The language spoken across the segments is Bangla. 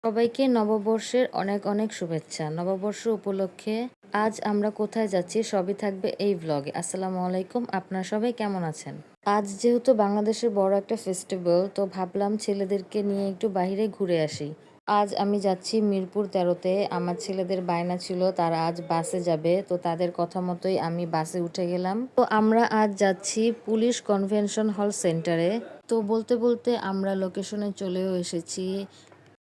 সবাইকে নববর্ষের অনেক অনেক শুভেচ্ছা। নববর্ষ উপলক্ষে আজ আমরা কোথায় যাচ্ছি সবই থাকবে এই ভ্লগে। আসসালামু আলাইকুম, আপনারা সবাই কেমন আছেন? আজ যেহেতু বাংলাদেশের বড় একটা ফেস্টিভ্যাল, তো ভাবলাম ছেলেদেরকে নিয়ে একটু বাইরে ঘুরে আসি। আজ আমি যাচ্ছি মিরপুর 13-তে। আমার ছেলেদের বায়না ছিল তারা আজ বাসে যাবে, তো তাদের কথা মতোই আমি বাসে উঠে গেলাম। তো আমরা আজ যাচ্ছি পুলিশ কনভেনশন হল সেন্টারে। তো বলতে বলতে আমরা লোকেশনে চলেও এসেছি।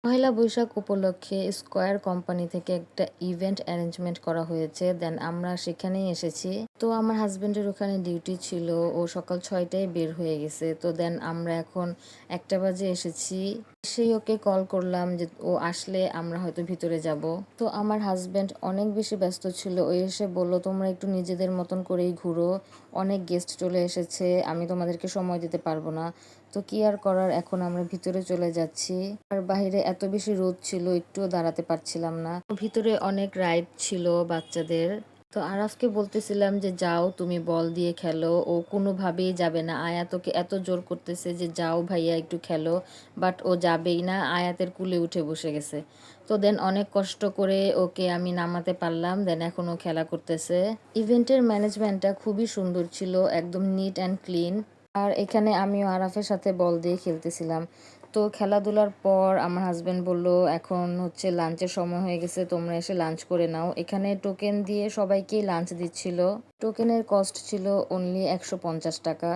পহেলা বৈশাখ উপলক্ষে স্কয়ার কোম্পানি থেকে একটা ইভেন্ট অ্যারেঞ্জমেন্ট করা হয়েছে, দেন আমরা সেখানেই এসেছি। তো আমার হাজবেন্ডের ওখানে ডিউটি ছিল, ও সকাল 6টায় বের হয়ে গেছে। তো দেন আমরা এখন 1টা বাজে এসেছি। সেই ওকে কল করলাম যে ও আসলে আমরা হয়তো ভিতরে যাব। তো আমার হাজবেন্ড অনেক বেশি ব্যস্ত ছিল, ও এসে বলল তোমরা একটু নিজেদের মতন করেই ঘুরো, অনেক গেস্ট চলে এসেছে, আমি তোমাদেরকে সময় দিতে পারবো না। তো কি আর করার, এখন আমরা ভিতরে চলে যাচ্ছি। আর বাইরে এত বেশি রোদ ছিল, একটুও দাঁড়াতে পারছিলাম না। ভিতরে অনেক রাইড ছিল বাচ্চাদের। তো আরাফকে বলতেছিলাম যে যাও তুমি বল দিয়ে খেলো, ও কোনোভাবেই যাবে না। আয়াত ওকে এত জোর করতেছে যে যাও ভাইয়া একটু খেলো, বাট ও যাবেই না, আয়াতের কুলে উঠে বসে গেছে। তো দেন অনেক কষ্ট করে ওকে আমি নামাতে পারলাম, দেন এখন ও খেলা করতেছে। ইভেন্টের ম্যানেজমেন্টটা খুবই সুন্দর ছিল, একদম নিট অ্যান্ড ক্লিন। আর এখানে আমিও আরাফের সাথে বল দিয়ে খেলতেছিলাম। তো খেলাধুলার পর আমার হাজবেন্ড বলল এখন হচ্ছে লাঞ্চের সময় হয়ে গেছে, তোমরা এসে লাঞ্চ করে নাও। এখানে টোকেন দিয়ে সবাইকেই লাঞ্চ দিচ্ছিল। টোকেনের কস্ট ছিল অনলি 150 টাকা।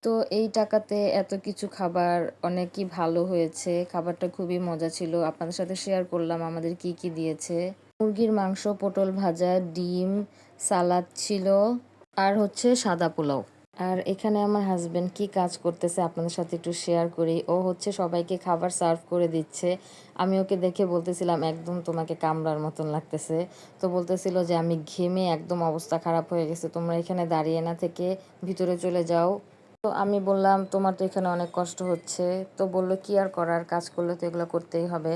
তো এই টাকাতে এত কিছু খাবার অনেকই ভালো হয়েছে, খাবারটা খুবই মজা ছিল। আপনাদের সাথে শেয়ার করলাম আমাদের কি কি দিয়েছে। মুরগির মাংস, পটল ভাজা, ডিম, সালাদ ছিল, আর হচ্ছে সাদা পোলাও। আর এখানে আমার হাজবেন্ড কি কাজ করতেছে আপনাদের সাথে একটু শেয়ার করি। ও হচ্ছে সবাইকে খাবার সার্ভ করে দিচ্ছে। আমি ওকে দেখে বলতেছিলাম একদম তোমাকে কামড়ার মতন লাগতেছে। তো বলতেছিল যে আমি ঘেমে একদম অবস্থা খারাপ হয়ে গেছে, তোমরা এখানে দাঁড়িয়ে না থেকে ভিতরে চলে যাও। তো আমি বললাম তোমার তো এখানে অনেক কষ্ট হচ্ছে। তো বলল কি আর করার, কাজ করলে তো এগুলো করতেই হবে।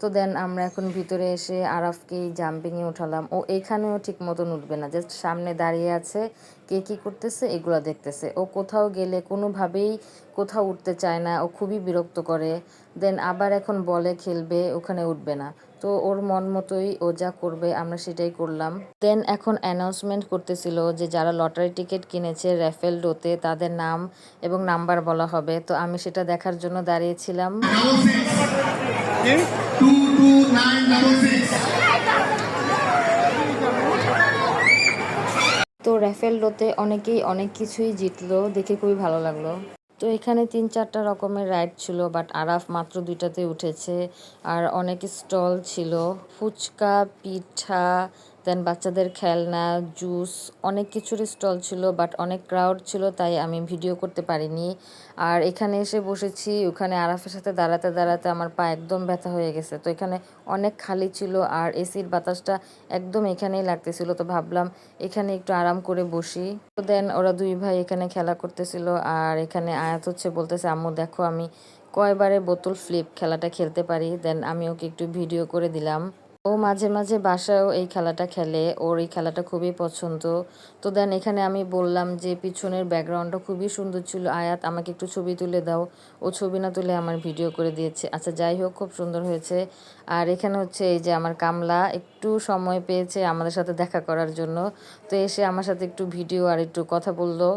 তো দেন আমরা এখন ভিতরে এসে আরাফকেই জাম্পিংয়ে উঠালাম। ও এখানেও ঠিক মতন উঠবে না, জাস্ট সামনে দাঁড়িয়ে আছে, কে কী করতেছে এগুলো দেখতেছে। ও কোথাও গেলে কোনোভাবেই কোথাও উঠতে চায় না, ও খুবই বিরক্ত করে। দেন আবার এখন বলে খেলবে, ওখানে উঠবে না। তো ওর মন মতোই ও যা করবে আমরা সেটাই করলাম। দেন এখন অ্যানাউন্সমেন্ট করতেছিল যে যারা লটারি টিকিট কিনেছে র্যাফেল ডোতে তাদের নাম এবং নাম্বার বলা হবে। তো আমি সেটা দেখার জন্য দাঁড়িয়েছিলাম। তো র্যাফেল ডোতে অনেকেই অনেক কিছুই জিতলো, দেখে খুবই ভালো লাগলো। তো এখানে 3-4টা রকমের রাইড ছিল, বাট আরাফ মাত্র 2টাতে উঠেছে। আর অনেক স্টল ছিল, ফুচকা, পিঠা, দেন বাচ্চাদের খেলনা, জুস, অনেক কিছুর স্টল ছিল, বাট অনেক ক্রাউড ছিল তাই আমি ভিডিও করতে পারিনি। আর এখানে এসে বসেছি, ওখানে আরাফের সাথে দাঁড়াতে দাঁড়াতে আমার পা একদম ব্যথা হয়ে গেছে। তো এখানে অনেক খালি ছিল আর এসির বাতাসটা একদম এখানেই লাগতেছিল। তো ভাবলাম এখানে একটু আরাম করে বসি। তো দেন ওরা দুই ভাই এখানে খেলা করতেছিল। আর এখানে আয়াত হচ্ছে বলতেছে আম্মু দেখো আমি কয়বারে বোতল ফ্লিপ খেলাটা খেলতে পারি। দেন আমি ওকে একটু ভিডিও করে দিলাম। ও মাঝে মাঝে বাসায়ও এই খেলাটা খেলে, ওর এই খেলাটা খুবই পছন্দ। তো দেন এখানে আমি বললাম যে পিছনের ব্যাকগ্রাউন্ডটা খুবই সুন্দর ছিল, আয়াত আমাকে একটু ছবি তুলে দাও। ও ছবি না তুলে আমার ভিডিও করে দিয়েছে। আচ্ছা যাই হোক, খুব সুন্দর হয়েছে। আর এখানে হচ্ছে এই যে আমার কামলা একটু সময় পেয়েছে আমাদের সাথে দেখা করার জন্য। তো এসে আমার সাথে একটু ভিডিও আর একটু কথা বললো।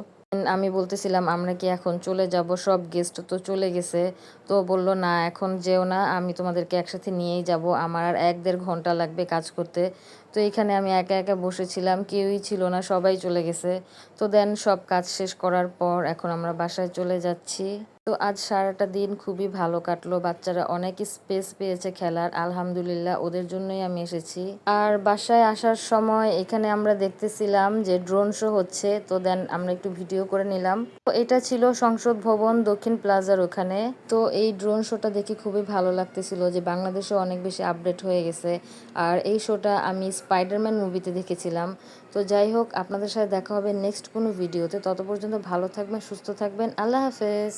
আমি বলতেছিলাম আমরা কি এখন চলে যাব, সব গেস্ট তো চলে গেছে। তো বলল না এখন যেও না, আমি তোমাদেরকে একসাথে নিয়েই যাব, আমার আর 1-1.5 ঘন্টা লাগবে কাজ করতে। তো এখানে আমি একা একা বসেছিলাম, কেউই ছিল না, সবাই চলে গেছে। তো দেন সব কাজ শেষ করার পর এখন আমরা বাসায় চলে যাচ্ছি। তো আজ সারাটা দিন খুবই ভালো কাটলো, বাচ্চারা অনেক স্পেস পেয়েছে খেলার, আলহামদুলিল্লাহ ওদের জন্যই আমি এসেছি। আর বাসায় আসার সময় এখানে আমরা দেখতেছিলাম যে ড্রোন শো হচ্ছে, তো দেন আমরা একটু ভিডিও করে নিলাম। তো এটা ছিল সংসদ ভবন দক্ষিণ প্লাজার ওখানে। তো এই ড্রোন শোটা দেখে খুবই ভালো লাগতেছিল যে বাংলাদেশে অনেক বেশি আপডেট হয়ে গেছে। আর এই শোটা আমি স্পাইডারম্যান মুভিতে দেখেছিলাম। তো যাই হোক, আপনাদের সাথে দেখা হবে নেক্সট কোনো ভিডিওতে। তত পর্যন্ত ভালো থাকবেন, সুস্থ থাকবেন, আল্লাহ হাফেজ।